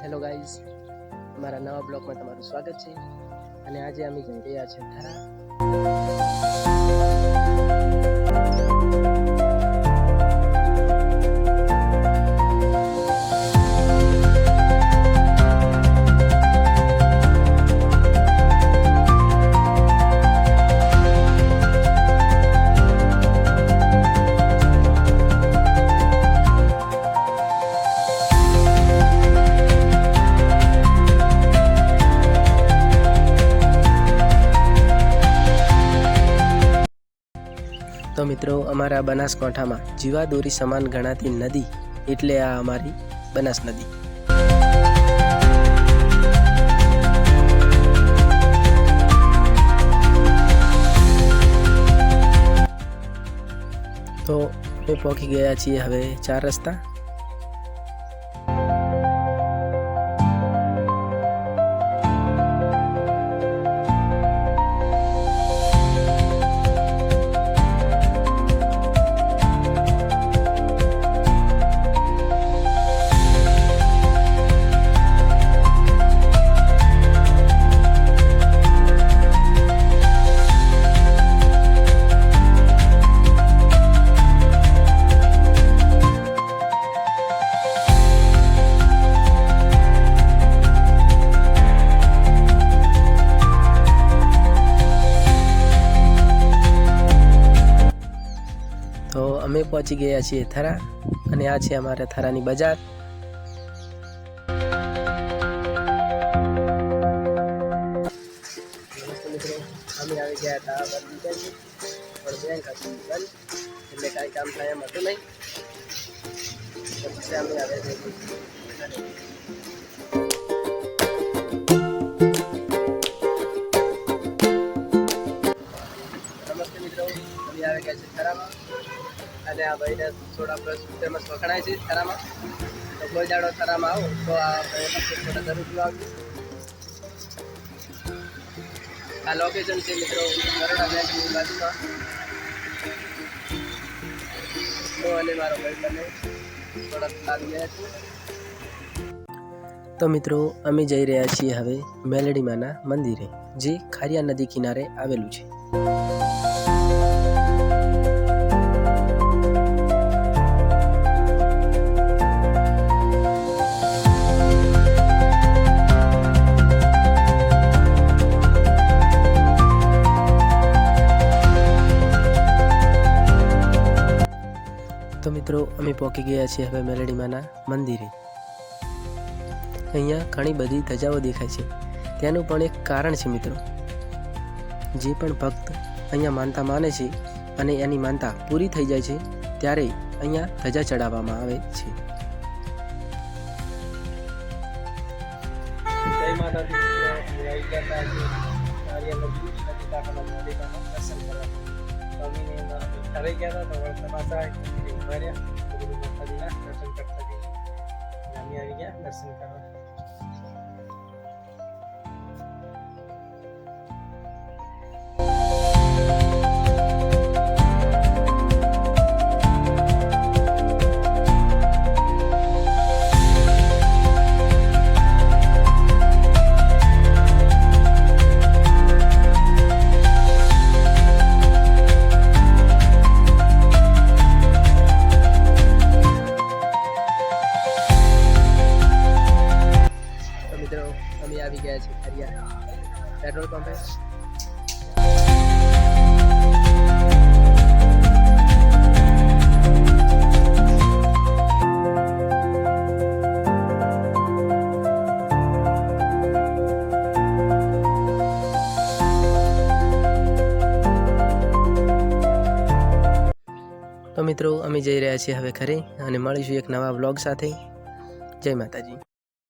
Hello guys, અમારા નવા બ્લોગમાં તમારું સ્વાગત છે. અને આજે અમે જઈ રહ્યા છીએ થરા. તો મિત્રો, અમારા બનાસકાંઠામાં જીવાદોરી સમાન ગણાતી નદી એટલે આ અમારી બનાસ નદી. તો અમે પહોંચી ગયા છીએ હવે 4 રસ્તા. તો અમે પહોંચી ગયા છીએ થરા અને આ છે અમારા થરાની બજાર. મિત્રો, અમે આવી ગયા હતા બંધ, પણ બેંક હતી બંધ એટલે કાંઈ કામ થાય એમ હતું નહીં. પછી અમે આવ્યા છીએ. નમસ્તે મિત્રો, અમે આવી ગયા છીએ થરામાં. અને આ ભાઈને થોડા ફેમસ વખણાય છે થરામાં. તો કોઈ દાડો થરામાં આવો તો આ થોડા જરૂર આવજો. આ લોકેશન છે મિત્રો બરોડા બેંકની બાજુમાં. હું અને મારો ભાઈ બંને થોડાક આવી ગયા છીએ. તો મિત્રો, અમે જઈ રહ્યા છીએ હવે મેલડીમાના મંદિરે, જે ખારિયા નદી કિનારે આવેલું છે. તો મિત્રો, અમે પહોંચી ગયા છીએ હવે મેલડીમાના મંદિરે. અહીંયા ઘણી બધી ધજાઓ દેખાય છે. તેનું પણ એક કારણ છે મિત્રો. જે પણ ભક્ત અહીંયા માનતા માને છે અને એની માનતા પૂરી થઈ જાય છે ત્યારે અહીંયા ધજા ચડાવવામાં આવે છે. જય માતાજી. દર્શન કરવા અમે આવી ગયા છીએ ખરિયા પેટ્રોલ પંપે. તો મિત્રો, અમે જઈ રહ્યા છીએ હવે ઘરે અને મળીશું એક નવા વ્લોગ સાથે. જય માતાજી.